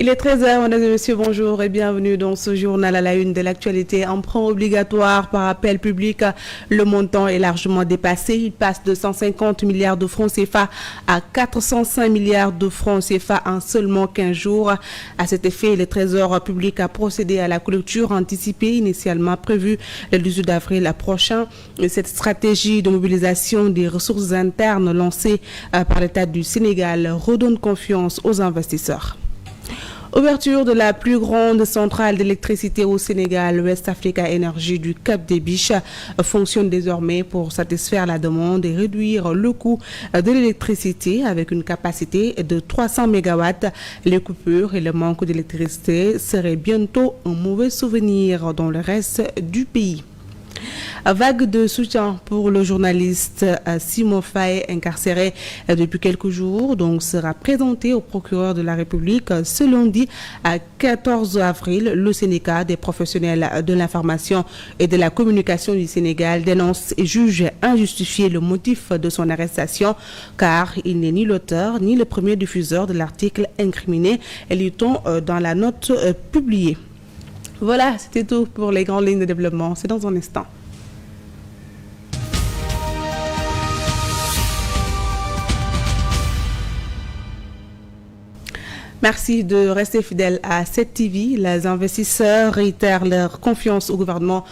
Il est 13h, mesdames et messieurs, bonjour et bienvenue dans ce journal à la une de l'actualité. Emprunt obligatoire par appel public, le montant est largement dépassé. Il passe de 150 milliards de francs CFA à 405 milliards de francs CFA en seulement 15 jours. À cet effet, le Trésor public a procédé à la clôture anticipée initialement prévue le 18 avril prochain. Cette stratégie de mobilisation des ressources internes lancée par l'État du Sénégal redonne confiance aux investisseurs. Ouverture de la plus grande centrale d'électricité au Sénégal, West Africa Energy du Cap des Biches fonctionne désormais pour satisfaire la demande et réduire le coût de l'électricité avec une capacité de 300 MW. Les coupures et le manque d'électricité seraient bientôt un mauvais souvenir dans le reste du pays. Vague de soutien pour le journaliste Simon Faye, incarcéré depuis quelques jours, donc sera présenté au procureur de la République ce lundi à 14 avril. Le syndicat des professionnels de l'information et de la communication du Sénégal dénonce et juge injustifié le motif de son arrestation car il n'est ni l'auteur ni le premier diffuseur de l'article incriminé, lit-on dans la note publiée. Voilà, c'était tout pour les grandes lignes de développement. C'est dans un instant. Merci de rester fidèles à cette TV. Les investisseurs réitèrent leur confiance au gouvernement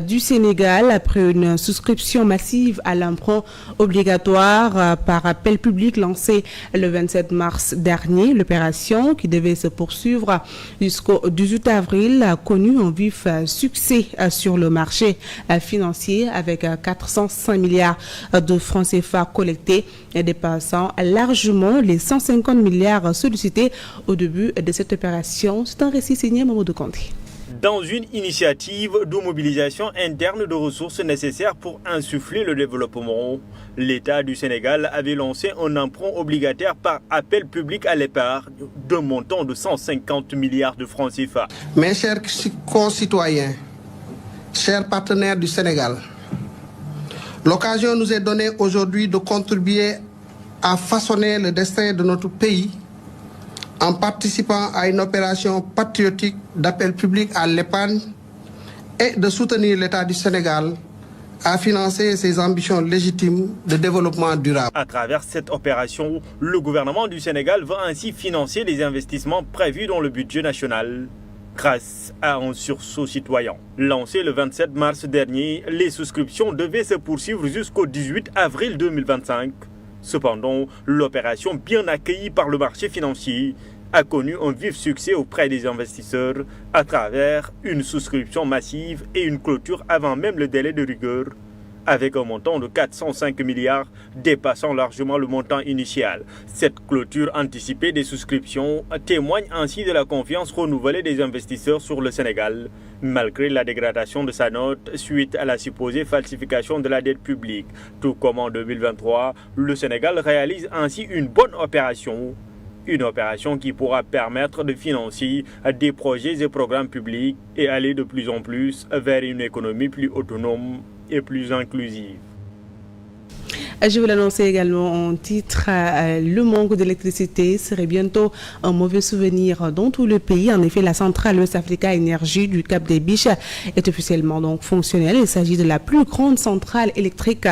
du Sénégal après une souscription massive à l'emprunt obligatoire par appel public lancé le 27 mars dernier. L'opération, qui devait se poursuivre jusqu'au 18 avril, a connu un vif succès sur le marché financier avec 405 milliards de francs CFA collectés et dépassant largement les 150 milliards sollicités au début de cette opération. C'est un récit signé Mamadou Kanté. Dans une initiative de mobilisation interne de ressources nécessaires pour insuffler le développement, l'État du Sénégal avait lancé un emprunt obligataire par appel public à l'épargne d'un montant de 150 milliards de francs CFA. Mes chers concitoyens, chers partenaires du Sénégal, l'occasion nous est donnée aujourd'hui de contribuer à façonner le destin de notre pays en participant à une opération patriotique d'appel public à l'épargne et de soutenir l'État du Sénégal à financer ses ambitions légitimes de développement durable. À travers cette opération, le gouvernement du Sénégal va ainsi financer les investissements prévus dans le budget national grâce à un sursaut citoyen. Lancé le 27 mars dernier, les souscriptions devaient se poursuivre jusqu'au 18 avril 2025. Cependant, l'opération, bien accueillie par le marché financier, a connu un vif succès auprès des investisseurs à travers une souscription massive et une clôture avant même le délai de rigueur, avec un montant de 405 milliards dépassant largement le montant initial. Cette clôture anticipée des souscriptions témoigne ainsi de la confiance renouvelée des investisseurs sur le Sénégal, malgré la dégradation de sa note suite à la supposée falsification de la dette publique. Tout comme en 2023, le Sénégal réalise ainsi une bonne opération. Une opération qui pourra permettre de financer des projets et programmes publics et aller de plus en plus vers une économie plus autonome et plus inclusive. Je vous l'annoncer également en titre, le manque d'électricité serait bientôt un mauvais souvenir dans tout le pays. En effet, la centrale West Africa Energy du Cap des Biches est officiellement donc fonctionnelle. Il s'agit de la plus grande centrale électrique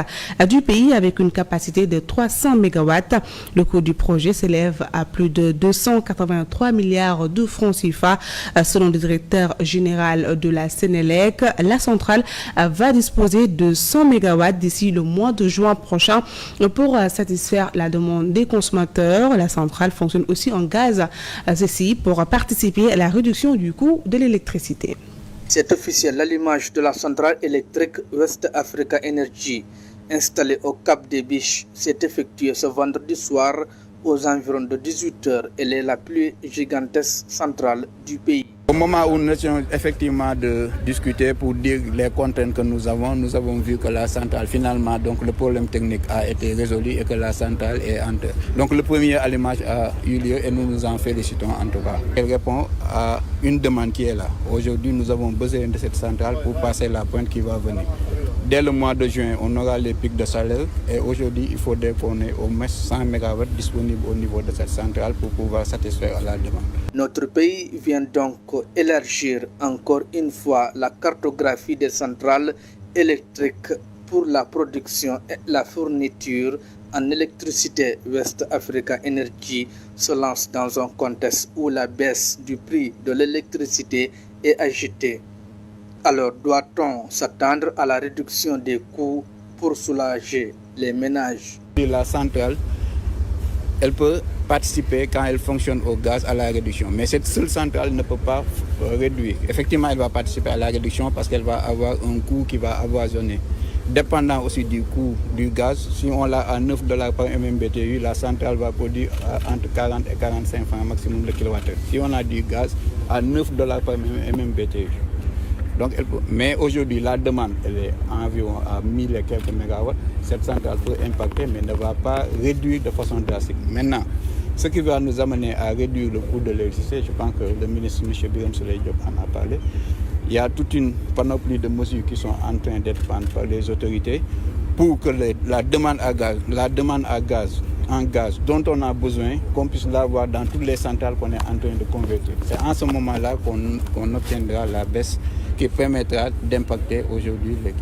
du pays avec une capacité de 300 MW. Le coût du projet s'élève à plus de 283 milliards de francs CFA. Selon le directeur général de la Sénélec, la centrale va disposer de 100 MW d'ici le mois de juin prochain. Pour satisfaire la demande des consommateurs, la centrale fonctionne aussi en gaz, ceci pour participer à la réduction du coût de l'électricité. C'est officiel, l'allumage de la centrale électrique West Africa Energy installée au Cap des Biches s'est effectué ce vendredi soir aux environs de 18h. Elle est la plus gigantesque centrale du pays. Au moment où nous étions effectivement de discuter pour dire les contraintes que nous avons vu que la centrale, finalement, donc le problème technique a été résolu et que la centrale est entrée. Donc le premier allumage a eu lieu et nous nous en félicitons en tout cas. Elle répond à une demande qui est là. Aujourd'hui, nous avons besoin de cette centrale pour passer la pointe qui va venir. dès le mois de juin, on aura les pics de salaire et aujourd'hui, il faudrait qu'on ait au moins 100 MW disponibles au niveau de cette centrale pour pouvoir satisfaire la demande. Notre pays vient donc élargir encore une fois la cartographie des centrales électriques pour la production et la fourniture en électricité. West Africa Energy se lance dans un contexte où la baisse du prix de l'électricité est agitée. Alors doit-on s'attendre à la réduction des coûts pour soulager les ménages? La centrale, elle peut participer quand elle fonctionne au gaz à la réduction. Mais cette seule centrale ne peut pas réduire. Effectivement, elle va participer à la réduction parce qu'elle va avoir un coût qui va avoisiner. Dépendant aussi du coût du gaz, si on l'a à $9 par MMBTU, la centrale va produire entre 40 et 45 francs maximum le kilowattheure. Si on a du gaz à $9 par MMBTU. Donc, mais aujourd'hui, la demande elle est environ à 1000 et quelques mégawatts. Cette centrale peut impacter, mais ne va pas réduire de façon drastique. Maintenant, ce qui va nous amener à réduire le coût de l'électricité, je pense que le ministre M. Birame Souleye Diop en a parlé. Il y a toute une panoplie de mesures qui sont en train d'être prises par les autorités pour que la demande en gaz dont on a besoin, qu'on puisse l'avoir dans toutes les centrales qu'on est en train de convertir. C'est en ce moment-là qu'on obtiendra la baisse qui permettra d'impacter aujourd'hui les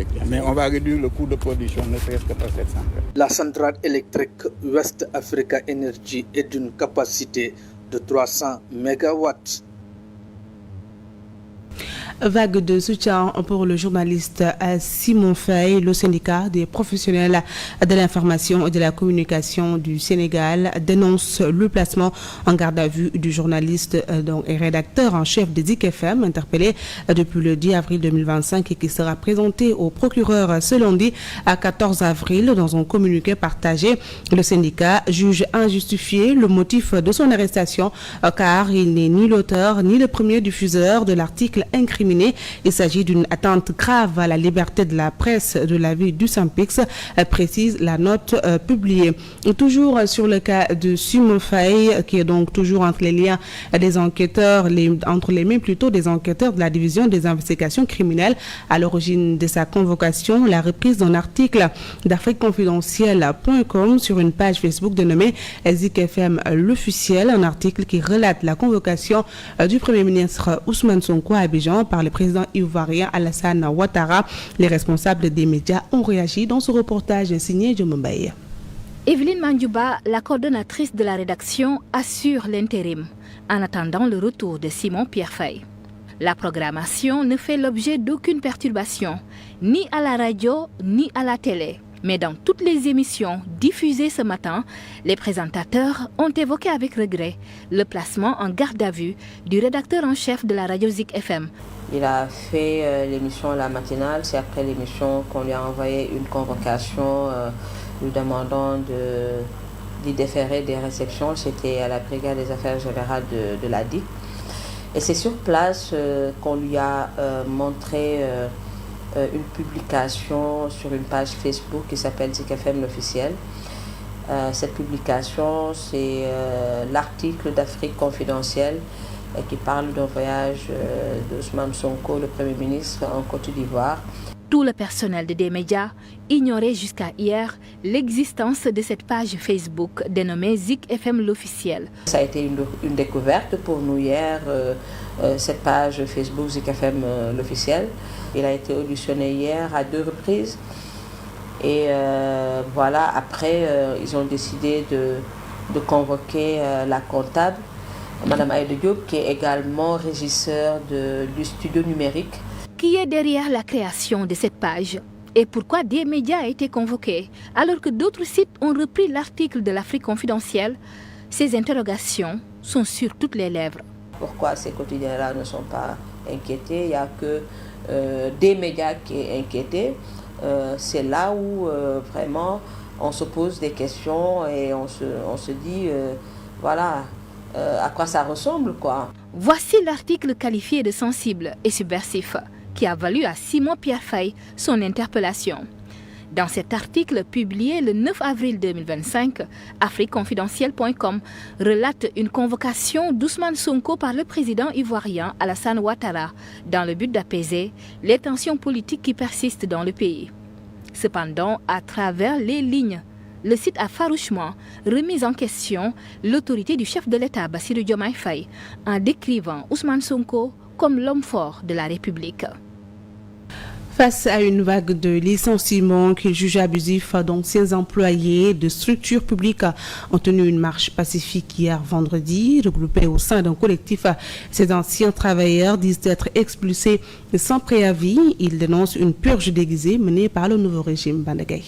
clients. Mais on va réduire le coût de production, ne serait-ce que par cette centrale. La centrale électrique West Africa Energy est d'une capacité de 300 MW. Vague de soutien pour le journaliste Simon Faye. Le syndicat des professionnels de l'information et de la communication du Sénégal dénonce le placement en garde à vue du journaliste et rédacteur en chef de Zik FM, interpellé depuis le 10 avril 2025 et qui sera présenté au procureur ce lundi à 14 avril. Dans un communiqué partagé, le syndicat juge injustifié le motif de son arrestation car il n'est ni l'auteur ni le premier diffuseur de l'article incriminé. Il s'agit d'une atteinte grave à la liberté de la presse de l'avis du SYNPICS, précise la note publiée. Toujours sur le cas de Simon Faye, qui est donc toujours entre les liens des enquêteurs, entre les mains plutôt des enquêteurs de la division des investigations criminelles. À l'origine de sa convocation, la reprise d'un article d'AfriqueConfidentielle.com sur une page Facebook dénommée Zik FM l'officiel, un article qui relate la convocation du Premier ministre Ousmane Sonko à Abidjan par le président ivoirien Alassane Ouattara. Les responsables des médias ont réagi dans ce reportage signé Djomombaye. Evelyne Mandjouba, la coordonnatrice de la rédaction, assure l'intérim en attendant le retour de Simon Pierre Faye. La programmation ne fait l'objet d'aucune perturbation, ni à la radio, ni à la télé. Mais dans toutes les émissions diffusées ce matin, les présentateurs ont évoqué avec regret le placement en garde à vue du rédacteur en chef de la radio Zik FM. Il a fait l'émission La Matinale, c'est après l'émission qu'on lui a envoyé une convocation lui demandant d'y déférer des réceptions. C'était à la Brigade des Affaires Générales de l'ADI. Et c'est sur place qu'on lui a montré une publication sur une page Facebook qui s'appelle Zik FM l'officiel. Cette publication, c'est l'article d'Afrique confidentielle qui parle d'un voyage d'Ousmane Sonko, le Premier ministre, en Côte d'Ivoire. Tout le personnel des médias ignorait jusqu'à hier l'existence de cette page Facebook dénommée Zik FM l'officiel. Ça a été une découverte pour nous hier, cette page Facebook Zik FM l'officiel. Il a été auditionné hier à 2 reprises. Et voilà, après, ils ont décidé de convoquer la comptable, Madame Aïda Diop, qui est également régisseur du studio numérique. Qui est derrière la création de cette page? Et pourquoi des médias ont été convoqués alors que d'autres sites ont repris l'article de l'Afrique confidentielle? Ces interrogations sont sur toutes les lèvres. Pourquoi ces quotidiens-là ne sont pas inquiétés? Il n'y a que des médias qui sont inquiétés. C'est là où vraiment on se pose des questions et on se dit, voilà, à quoi ça ressemble, quoi. Voici l'article qualifié de sensible et subversif qui a valu à Simon Pierre Faye son interpellation. Dans cet article publié le 9 avril 2025, afriqueconfidentielle.com relate une convocation d'Ousmane Sonko par le président ivoirien Alassane Ouattara dans le but d'apaiser les tensions politiques qui persistent dans le pays. Cependant, à travers les lignes, le site a farouchement remis en question l'autorité du chef de l'État Bassirou Diomaye Faye en décrivant Ousmane Sonko comme l'homme fort de la République. Face à une vague de licenciements qu'il juge abusifs, d'anciens employés de structures publiques ont tenu une marche pacifique hier vendredi. Regroupés au sein d'un collectif, ces anciens travailleurs disent être expulsés sans préavis. Ils dénoncent une purge déguisée menée par le nouveau régime Bandagay.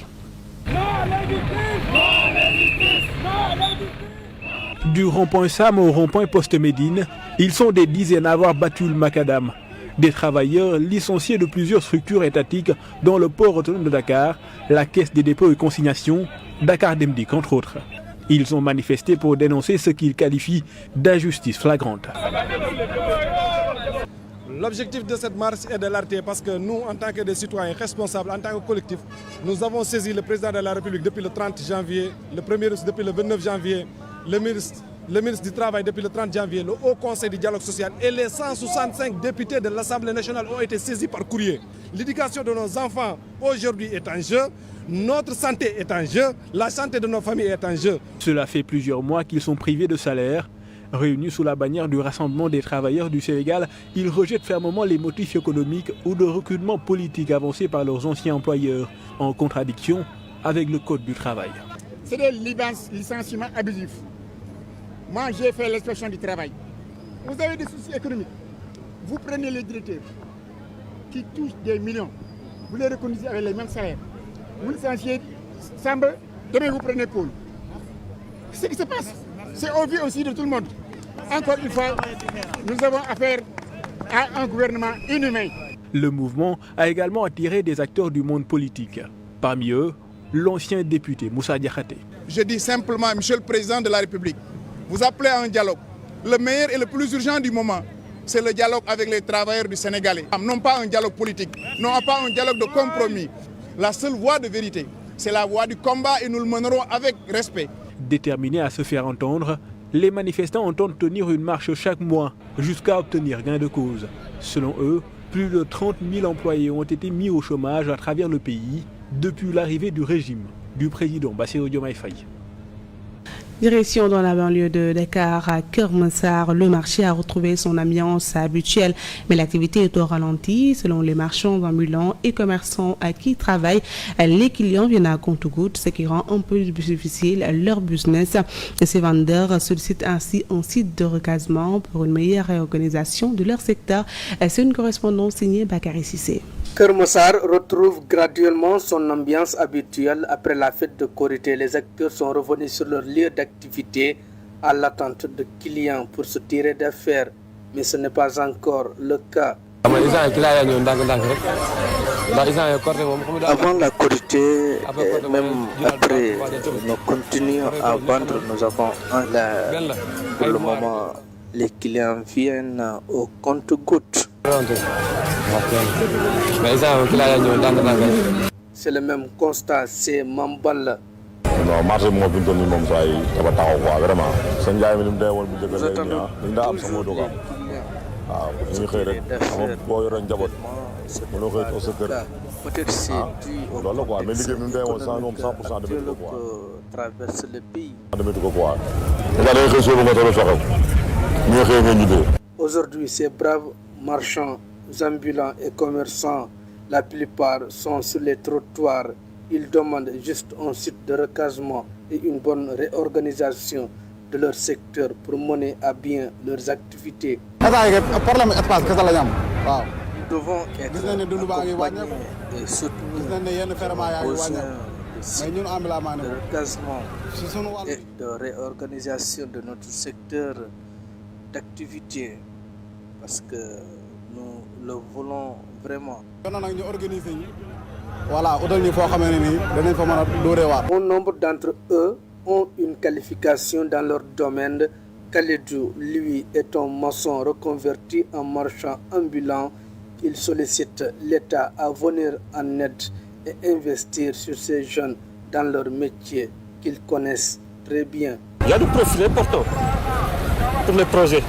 Du rond-point Sam au rond-point Poste-Médine, ils sont des dizaines à avoir battu le macadam. Des travailleurs licenciés de plusieurs structures étatiques dont le port autonome de Dakar, la Caisse des dépôts et consignations, Dakar Demdik entre autres. Ils ont manifesté pour dénoncer ce qu'ils qualifient d'injustice flagrante. L'objectif de cette marche est de l'alerter parce que nous, en tant que des citoyens responsables, en tant que collectif, nous avons saisi le président de la République depuis le 30 janvier, le Premier ministre depuis le 29 janvier, le ministre du Travail depuis le 30 janvier, le Haut Conseil du dialogue social et les 165 députés de l'Assemblée nationale ont été saisis par courrier. L'éducation de nos enfants aujourd'hui est en jeu, notre santé est en jeu, la santé de nos familles est en jeu. Cela fait plusieurs mois qu'ils sont privés de salaire. Réunis sous la bannière du Rassemblement des travailleurs du Sénégal, ils rejettent fermement les motifs économiques ou de recrutement politique avancés par leurs anciens employeurs, en contradiction avec le Code du travail. C'est des licenciements abusifs. Moi, j'ai fait l'inspection du travail. Vous avez des soucis économiques. Vous prenez les directeurs qui touchent des millions. Vous les reconnaissez avec les mêmes salaires. Vous licenciez Samba, demain vous prenez Paul. C'est ce qui se passe. C'est au vu aussi de tout le monde. Encore une fois, nous avons affaire à un gouvernement inhumain. Le mouvement a également attiré des acteurs du monde politique. Parmi eux, l'ancien député Moussa Diakhaté. Je dis simplement, Monsieur le Président de la République, vous appelez à un dialogue. Le meilleur et le plus urgent du moment, c'est le dialogue avec les travailleurs du Sénégalais. Non pas un dialogue politique, non pas un dialogue de compromis. La seule voie de vérité, c'est la voie du combat et nous le mènerons avec respect. Déterminés à se faire entendre, les manifestants entendent tenir une marche chaque mois jusqu'à obtenir gain de cause. Selon eux, plus de 30 000 employés ont été mis au chômage à travers le pays depuis l'arrivée du régime du président Bassirou Diomaye Faye. Direction dans la banlieue de Dakar, à Keur Massar, le marché a retrouvé son ambiance habituelle, mais l'activité est au ralenti. Selon les marchands ambulants et commerçants à qui travaillent, les clients viennent à compte-gouttes, ce qui rend un peu difficile leur business. Ces vendeurs sollicitent ainsi un site de recasement pour une meilleure réorganisation de leur secteur. C'est une correspondance signée Bakary Cissé. Keur Massar retrouve graduellement son ambiance habituelle après la fête de Korité. Les acteurs sont revenus sur leur lieu d'activité à l'attente de clients pour se tirer d'affaires, mais ce n'est pas encore le cas. Avant la Korité, même après, nous continuons à vendre. Nous avons pour le moment, les clients viennent au compte-gouttes. C'est le même constat, c'est Mambal. Non, marché mo fi toni mom say dafa taxaw quoi vraiment sa njaay mi lim day won bu jëg lay ñu da am sama do am waaw ñu xey rek am bo yoro njabot mëno xey to sa kër peut-être c'est dû au loolu quoi mais liggéey mi day won 100% de météo quoi traverse le pays. De météo quoi da lay xey so nga tolo soxam ñu xey nga ñibé. Aujourd'hui, ces braves marchands ambulants et commerçants, la plupart sont sur les trottoirs. Ils demandent juste un site de recasement et une bonne réorganisation de leur secteur pour mener à bien leurs activités. Nous devons être accompagnés et soutenus de recasement et de réorganisation de notre secteur d'activité parce que nous le voulons vraiment. Un nombre d'entre eux ont une qualification dans leur domaine. Khalidou, lui, est un maçon reconverti en marchand ambulant. Il sollicite l'État à venir en aide et investir sur ces jeunes dans leur métier qu'ils connaissent très bien. Il y a des profils importants pour les projets,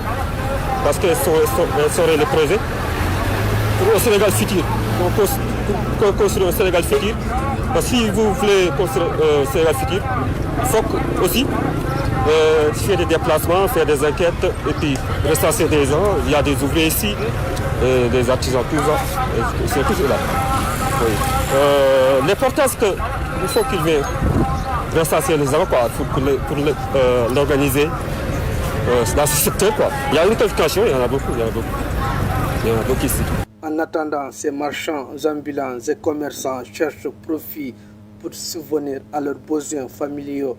parce qu'elles seraient les projets pour le Sénégal futur, pour construire le Sénégal futur. Parce que si vous voulez construire le Sénégal futur, il faut aussi faire des déplacements, faire des enquêtes et puis recenser des gens. Il y a des ouvriers ici, des artisans, tout ça. C'est toujours là. Oui. L'important c'est qu'il faut qu'ils viennent recenser les gens pour l'organiser dans ce secteur. Quoi. Il y a une qualification, il y en a beaucoup. Il y en a beaucoup ici. En attendant, ces marchands ambulants et commerçants cherchent profit pour subvenir à leurs besoins familiaux.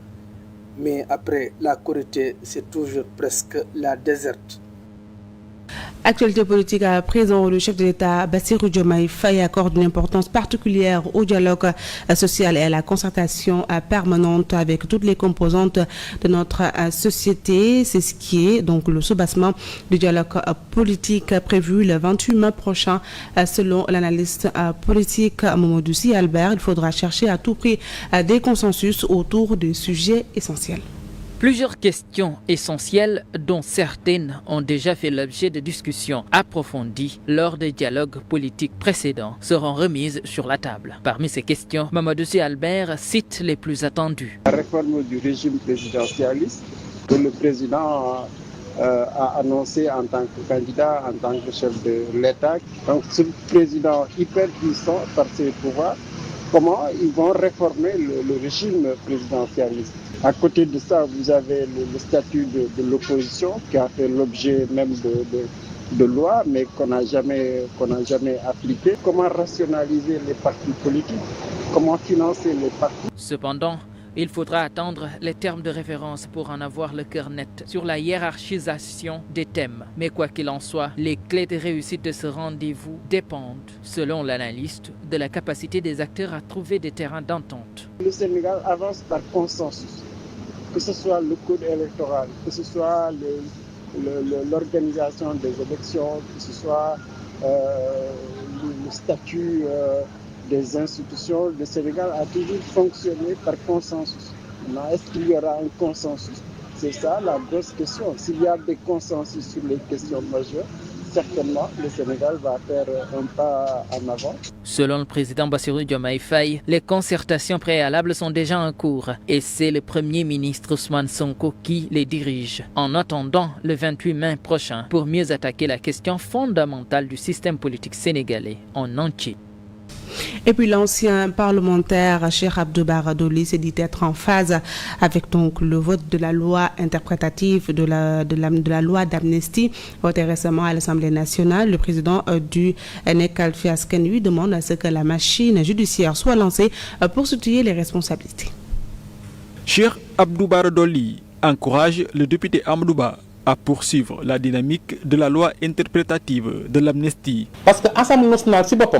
Mais après la Korité, c'est toujours presque la déserte. Actualité politique à présent, le chef de l'État Bassirou Diomaye Faye accorde une importance particulière au dialogue social et à la concertation permanente avec toutes les composantes de notre société. C'est ce qui est donc le soubassement du dialogue politique prévu le 28 mai prochain. Selon l'analyste politique Mamadou Sy Albert, il faudra chercher à tout prix des consensus autour des sujets essentiels. Plusieurs questions essentielles, dont certaines ont déjà fait l'objet de discussions approfondies lors des dialogues politiques précédents, seront remises sur la table. Parmi ces questions, Mamadou Sy Albert cite les plus attendues. La réforme du régime présidentialiste que le président a annoncé en tant que candidat, en tant que chef de l'État. Donc ce président hyper puissant par ses pouvoirs, comment ils vont réformer le régime présidentialiste. À côté de ça, vous avez le statut de l'opposition qui a fait l'objet même de loi, mais qu'on n'a jamais appliqué. Comment rationaliser les partis politiques? Comment financer les partis? Cependant, il faudra attendre les termes de référence pour en avoir le cœur net sur la hiérarchisation des thèmes. Mais quoi qu'il en soit, les clés de réussite de ce rendez-vous dépendent, selon l'analyste, de la capacité des acteurs à trouver des terrains d'entente. Le Sénégal avance par consensus, que ce soit le code électoral, que ce soit l'organisation des élections, que ce soit le statut des institutions. Le Sénégal a toujours fonctionné par consensus. Maintenant, est-ce qu'il y aura un consensus? C'est ça la grosse question. S'il y a des consensus sur les questions majeures, certainement le Sénégal va faire un pas en avant. Selon le président Bassirou Diomaye Faye, les concertations préalables sont déjà en cours et c'est le Premier ministre Ousmane Sonko qui les dirige. En attendant le 28 mai prochain pour mieux attaquer la question fondamentale du système politique sénégalais en entier. Et puis l'ancien parlementaire Cheikh Abdou Bara Dolly s'est dit être en phase avec donc le vote de la loi interprétative de la loi d'amnistie votée récemment à l'Assemblée nationale. Le président du NEC Alpha Askanui demande à ce que la machine judiciaire soit lancée pour situer les responsabilités. Cheikh Abdou Bara Dolly encourage le député Amadouba à poursuivre la dynamique de la loi interprétative de l'amnistie. Parce que l'Assemblée nationale, c'est pas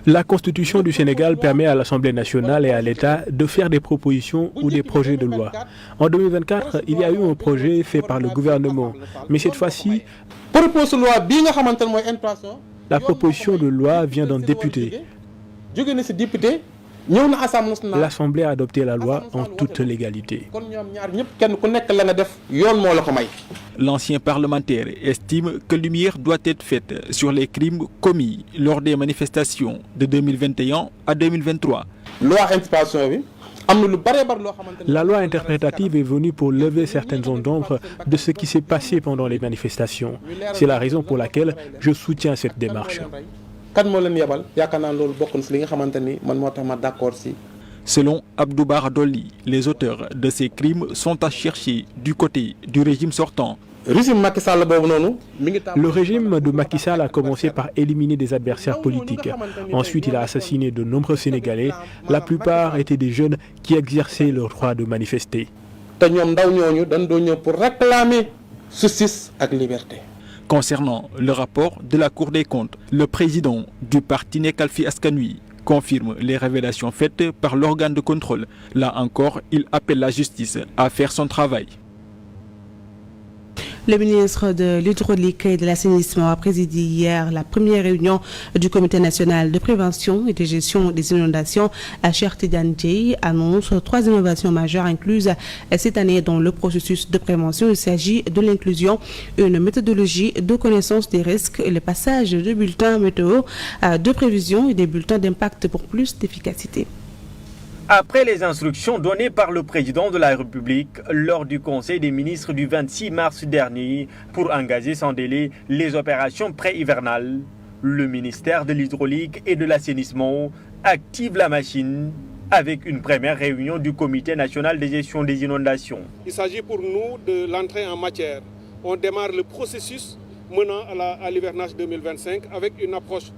La Constitution du Sénégal permet à l'Assemblée nationale et à l'État de faire des propositions ou des projets de loi. En 2024, il y a eu un projet fait par le gouvernement. Mais cette fois-ci, la proposition de loi vient d'un député. L'Assemblée a adopté la loi en toute légalité. L'ancien parlementaire estime que lumière doit être faite sur les crimes commis lors des manifestations de 2021 à 2023. La loi interprétative est venue pour lever certaines zones d'ombre de ce qui s'est passé pendant les manifestations. C'est la raison pour laquelle je soutiens cette démarche. Selon Abdou Bara Dolly, les auteurs de ces crimes sont à chercher du côté du régime sortant. Le régime de Macky Sall a commencé par éliminer des adversaires politiques. Ensuite, il a assassiné de nombreux Sénégalais. La plupart étaient des jeunes qui exerçaient leur droit de manifester. Pour réclamer justice et liberté. Concernant le rapport de la Cour des comptes, le président du parti NEC Alpha Askanui confirme les révélations faites par l'organe de contrôle. Là encore, il appelle la justice à faire son travail. Le ministre de l'Hydraulique et de l'Assainissement a présidé hier la première réunion du Comité national de prévention et de gestion des inondations. Cheikh Tidiane Dièye annonce 3 innovations majeures incluses cette année dans le processus de prévention. Il s'agit de l'inclusion, une méthodologie de connaissance des risques et le passage de bulletins météo, de prévision et des bulletins d'impact pour plus d'efficacité. Après les instructions données par le président de la République lors du Conseil des ministres du 26 mars dernier pour engager sans délai les opérations pré-hivernales, le ministère de l'Hydraulique et de l'Assainissement active la machine avec une première réunion du Comité national de gestion des inondations. Il s'agit pour nous de l'entrée en matière. On démarre le processus menant à l'hivernage 2025 avec une approche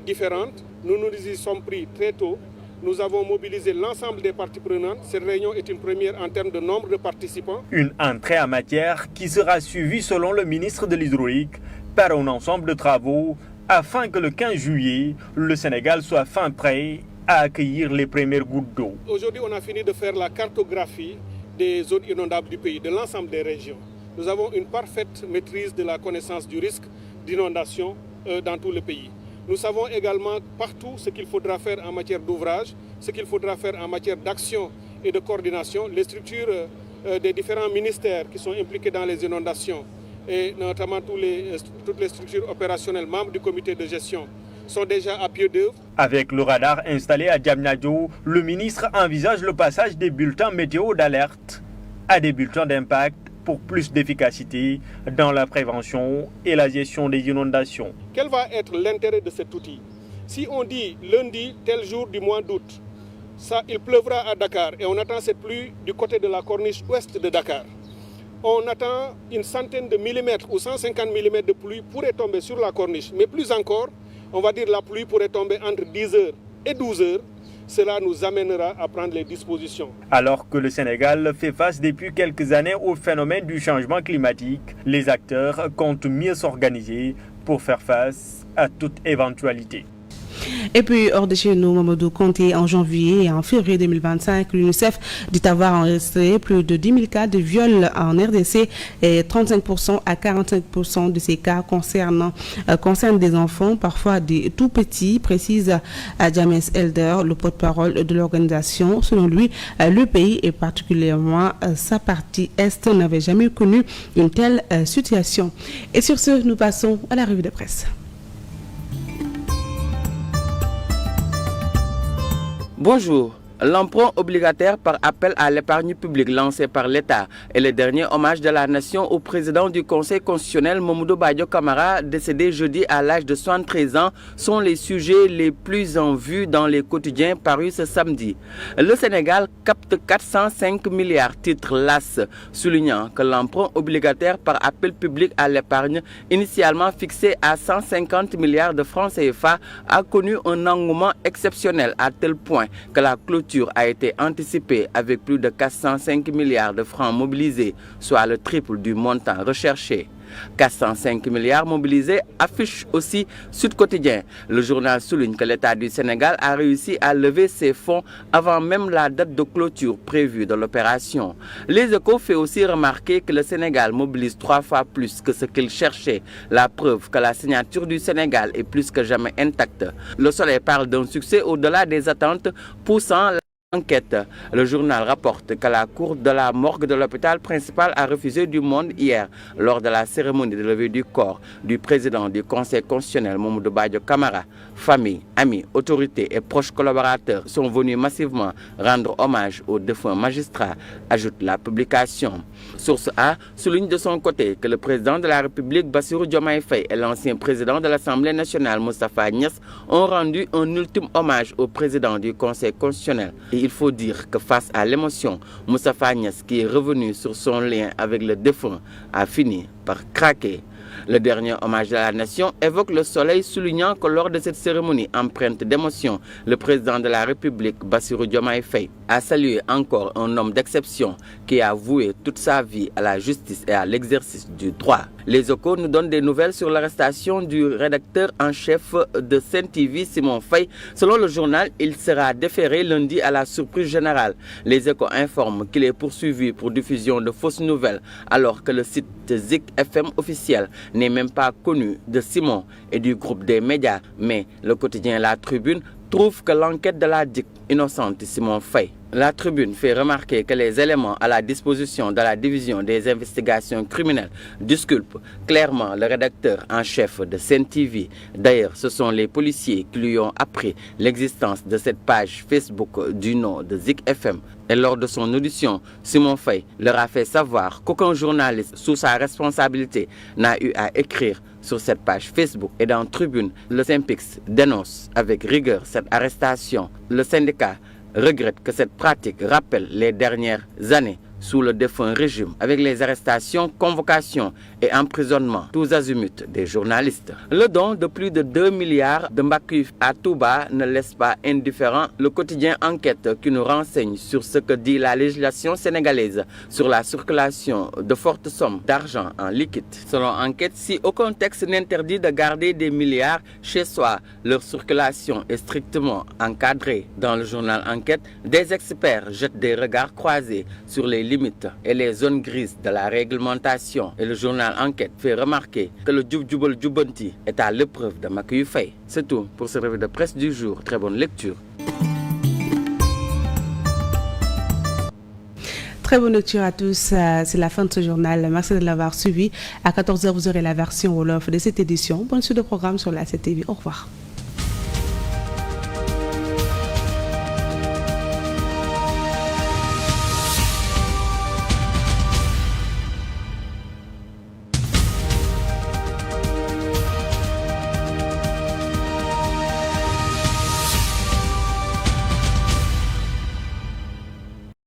différente. Nous nous y sommes pris très tôt. Nous avons mobilisé l'ensemble des parties prenantes. Cette réunion est une première en termes de nombre de participants. Une entrée en matière qui sera suivie, selon le ministre de l'Hydraulique, par un ensemble de travaux afin que le 15 juillet, le Sénégal soit fin prêt à accueillir les premières gouttes d'eau. Aujourd'hui, on a fini de faire la cartographie des zones inondables du pays, de l'ensemble des régions. Nous avons une parfaite maîtrise de la connaissance du risque d'inondation dans tout le pays. Nous savons également partout ce qu'il faudra faire en matière d'ouvrage, ce qu'il faudra faire en matière d'action et de coordination. Les structures des différents ministères qui sont impliqués dans les inondations et notamment toutes les structures opérationnelles membres du comité de gestion sont déjà à pied d'œuvre. Avec le radar installé à Diamniadio, le ministre envisage le passage des bulletins météo d'alerte à des bulletins d'impact pour plus d'efficacité dans la prévention et la gestion des inondations. Quel va être l'intérêt de cet outil? Si on dit lundi, tel jour du mois d'août, il pleuvra à Dakar et on attend cette pluie du côté de la corniche ouest de Dakar. On attend une centaine de millimètres ou 150 millimètres de pluie pourrait tomber sur la corniche. Mais plus encore, on va dire la pluie pourrait tomber entre 10h et 12h. Cela nous amènera à prendre les dispositions. Alors que le Sénégal fait face depuis quelques années au phénomène du changement climatique, les acteurs comptent mieux s'organiser pour faire face à toute éventualité. Et puis, hors de chez nous, Mamadou Conté, en janvier et en février 2025, l'UNICEF dit avoir enregistré plus de 10 000 cas de viol en RDC et 35% à 45% de ces cas concernent des enfants, parfois des tout petits, précise James Elder, le porte-parole de l'organisation. Selon lui, le pays et particulièrement sa partie Est n'avait jamais connu une telle situation. Et sur ce, nous passons à la revue de presse. Bonjour. L'emprunt obligataire par appel à l'épargne publique lancé par l'État et le dernier hommage de la nation au président du Conseil constitutionnel Mamoudou Badio Camara, décédé jeudi à l'âge de 73 ans, sont les sujets les plus en vue dans les quotidiens parus ce samedi. Le Sénégal capte 405 milliards, titre l'AS, soulignant que l'emprunt obligataire par appel public à l'épargne, initialement fixé à 150 milliards de francs CFA, a connu un engouement exceptionnel à tel point que la clôture a été anticipée avec plus de 405 milliards de francs mobilisés, soit le triple du montant recherché. 405 milliards mobilisés affiche aussi Sud Quotidien. Le journal souligne que l'État du Sénégal a réussi à lever ses fonds avant même la date de clôture prévue de l'opération. Les Échos fait aussi remarquer que le Sénégal mobilise 3 fois plus que ce qu'il cherchait, la preuve que la signature du Sénégal est plus que jamais intacte. Le Soleil parle d'un succès au-delà des attentes, poussant enquête. Le journal rapporte que la cour de la morgue de l'hôpital principal a refusé du monde hier lors de la cérémonie de levée du corps du président du Conseil constitutionnel Mamoudou Badio Camara. Famille, amis, autorités et proches collaborateurs sont venus massivement rendre hommage aux défunts magistrats, ajoute la publication. Source A souligne de son côté que le président de la République Bassirou Diomaye Faye et l'ancien président de l'Assemblée nationale Moustapha Niasse ont rendu un ultime hommage au président du Conseil constitutionnel. Et il faut dire que face à l'émotion, Moustapha Niasse, qui est revenu sur son lien avec le défunt, a fini par craquer. Le dernier hommage de la nation évoque le Soleil, soulignant que lors de cette cérémonie empreinte d'émotion, le président de la République, Bassirou Diomaye Faye, a salué encore un homme d'exception qui a voué toute sa vie à la justice et à l'exercice du droit. Les Échos nous donnent des nouvelles sur l'arrestation du rédacteur en chef de Sen TV, Simon Faye. Selon le journal, il sera déféré lundi à la surprise générale. Les Échos informent qu'il est poursuivi pour diffusion de fausses nouvelles, alors que le site Zik FM officiel n'est même pas connu de Simon et du groupe des médias. Mais le quotidien La Tribune trouve que l'enquête de la DIC innocente Simon Faye. La Tribune fait remarquer que les éléments à la disposition de la division des investigations criminelles disculpent clairement le rédacteur en chef de Sen TV. D'ailleurs, ce sont les policiers qui lui ont appris l'existence de cette page Facebook du nom de Zik FM. Et lors de son audition, Simon Faye leur a fait savoir qu'aucun journaliste sous sa responsabilité n'a eu à écrire sur cette page Facebook. Et dans Tribune, le Synpics dénonce avec rigueur cette arrestation. Le syndicat regrette que cette pratique rappelle les dernières années sous le défunt régime, avec les arrestations, convocations et emprisonnements tous azimuts des journalistes. Le don de plus de 2 milliards de Mbakoui à Touba ne laisse pas indifférent le quotidien Enquête qui nous renseigne sur ce que dit la législation sénégalaise sur la circulation de fortes sommes d'argent en liquide. Selon Enquête, si aucun texte n'interdit de garder des milliards chez soi, leur circulation est strictement encadrée. Dans le journal Enquête, des experts jettent des regards croisés sur les limites et les zones grises de la réglementation. Et le journal Enquête fait remarquer que le Djoubdjoubal Djoubanti est à l'épreuve de Mbakoui Faye. C'est tout pour ce revue de presse du jour. Très bonne lecture. Très bonne lecture à tous. C'est la fin de ce journal. Merci de l'avoir suivi. À 14h, vous aurez la version Wolof de cette édition. Bonne suite de programme sur la 7TV. Au revoir.